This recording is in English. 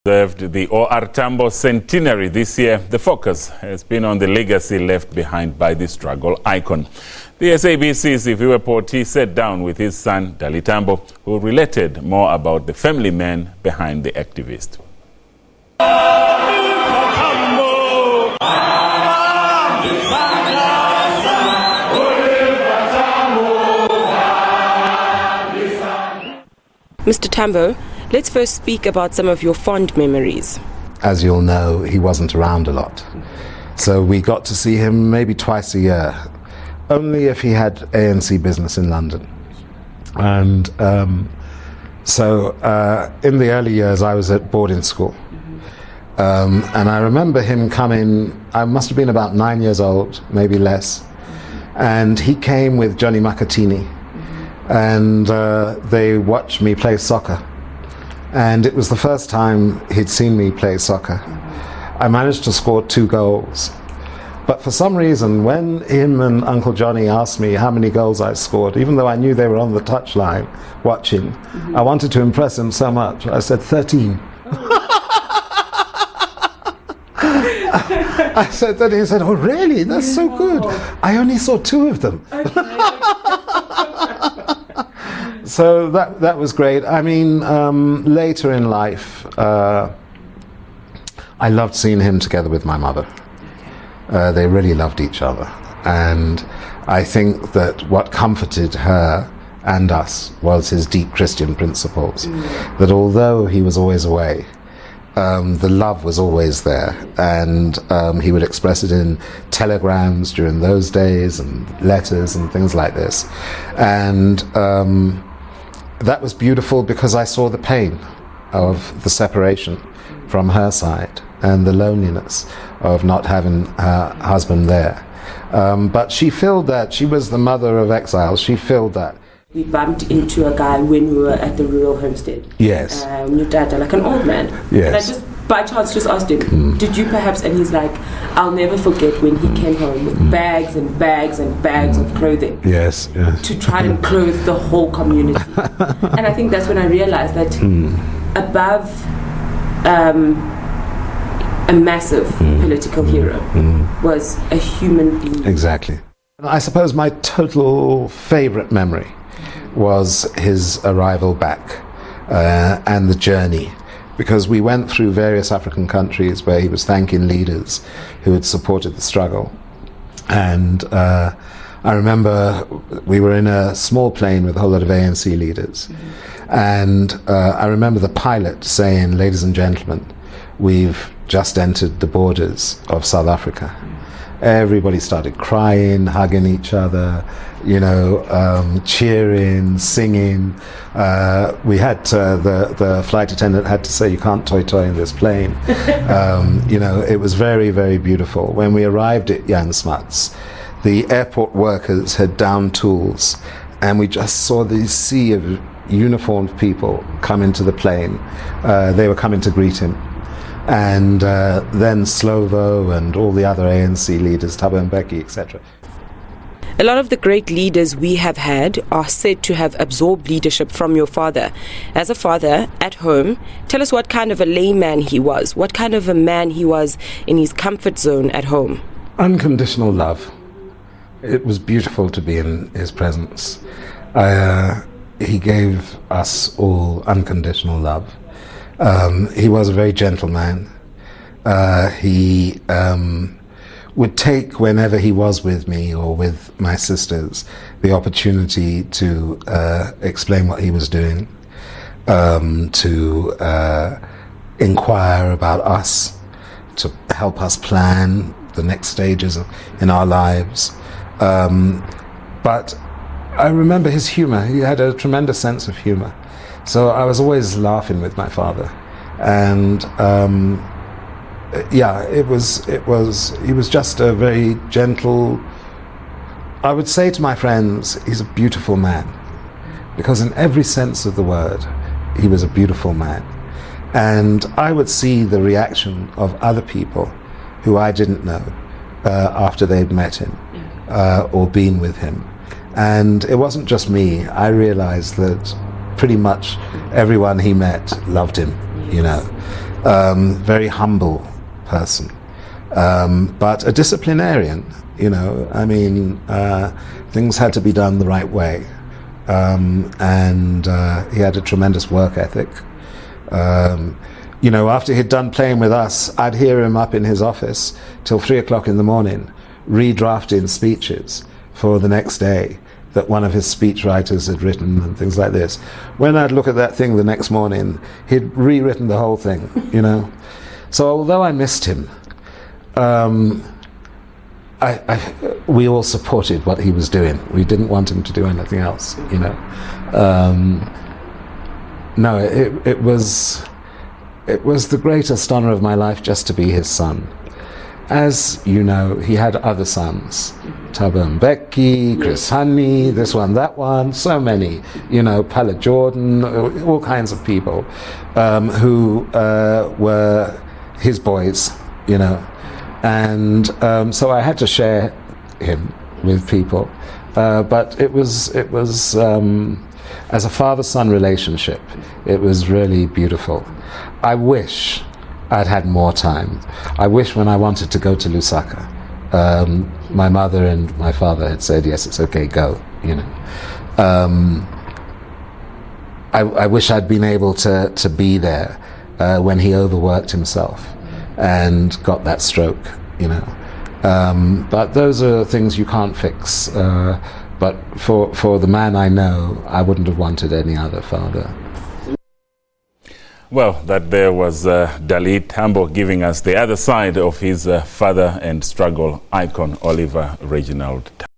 Observed the OR Tambo centenary this year. The focus has been on the legacy left behind by the struggle icon. The SABC's Iviwe Poti sat down with his son Dali Tambo, who related more about the family man behind the activist. Mr. Tambo, let's first speak about some of your fond memories. As you'll know, he wasn't around a lot. So we got to see him maybe twice a year, only if he had ANC business in London. And so in the early years, I was at boarding school. And I remember him coming, I must have been about 9 years old, maybe less. And he came with Johnny Makatini. And they watched me play soccer. And it was the first time he'd seen me play soccer. I managed to score 2 goals. But for some reason, when him and Uncle Johnny asked me how many goals I scored, even though I knew they were on the touchline watching, I wanted to impress him so much. I said 13. I said that. He said, "Oh, really? That's so good. I only saw 2 of them." So that was great. I mean, later in life, I loved seeing him together with my mother. They really loved each other. And I think that what comforted her and us was his deep Christian principles. That although he was always away, the love was always there. And he would express it in telegrams during those days and letters and things like this. And that was beautiful because I saw the pain of the separation from her side and the loneliness of not having her husband there. But she filled that. She was the mother of exiles. She filled that. We bumped into a guy when we were at the rural homestead. Yes. Your dad, like an old man. Yes. And I just, by chance, just asked him, did you perhaps, and he's like, I'll never forget when he came home with bags and bags and bags of clothing. Yes, yes. To try and clothe the whole community. And I think that's when I realized that above a massive political hero was a human being. Exactly. I suppose my total favorite memory was his arrival back and the journey, because we went through various African countries where he was thanking leaders who had supported the struggle. And I remember we were in a small plane with a whole lot of ANC leaders. And I remember the pilot saying, "Ladies and gentlemen, we've just entered the borders of South Africa." Everybody started crying, hugging each other, cheering, singing. We had the flight attendant had to say, "You can't toy in this plane." It was very, very beautiful. When we arrived at Jan Smuts, the airport workers had downed tools, and we just saw this sea of uniformed people come into the plane. They were coming to greet him. And then Slovo and all the other ANC leaders, Thabo Mbeki, etc. A lot of the great leaders we have had are said to have absorbed leadership from your father. As a father at home, tell us what kind of a layman he was, what kind of a man he was in his comfort zone at home. Unconditional love. It was beautiful to be in his presence. He gave us all unconditional love. He was a very gentle man. He would take, whenever he was with me or with my sisters, the opportunity to explain what he was doing, to inquire about us, to help us plan the next stages in our lives. But I remember his humor. He had a tremendous sense of humor. So I was always laughing with my father, and he was just a very gentle. I would say to my friends, he's a beautiful man, because in every sense of the word, he was a beautiful man. And I would see the reaction of other people who I didn't know after they'd met him or been with him. And it wasn't just me. I realized that pretty much everyone he met loved him. you know. Very humble person, but a disciplinarian, you know. I mean, things had to be done the right way, and he had a tremendous work ethic. You know, after he'd done playing with us, I'd hear him up in his office till 3 o'clock in the morning, redrafting speeches for the next day that one of his speechwriters had written and things like this. When I'd look at that thing the next morning, he'd rewritten the whole thing, you know. So although I missed him, we all supported what he was doing. We didn't want him to do anything else, you know. No, it was the greatest honor of my life just to be his son. As you know, he had other sons, Thabo Mbeki, Chris Honey, this one, that one, so many, you know, Pala Jordan, all kinds of people who were his boys, you know. And so I had to share him with people. But it was as a father-son relationship, it was really beautiful. I wish I'd had more time. I wish when I wanted to go to Lusaka, my mother and my father had said, yes, it's okay, go, you know. I wish I'd been able to be there when he overworked himself and got that stroke, you know. But those are things you can't fix. But for the man I know, I wouldn't have wanted any other father. Well, that there was Dali Tambo giving us the other side of his father and struggle icon, Oliver Reginald Tambo.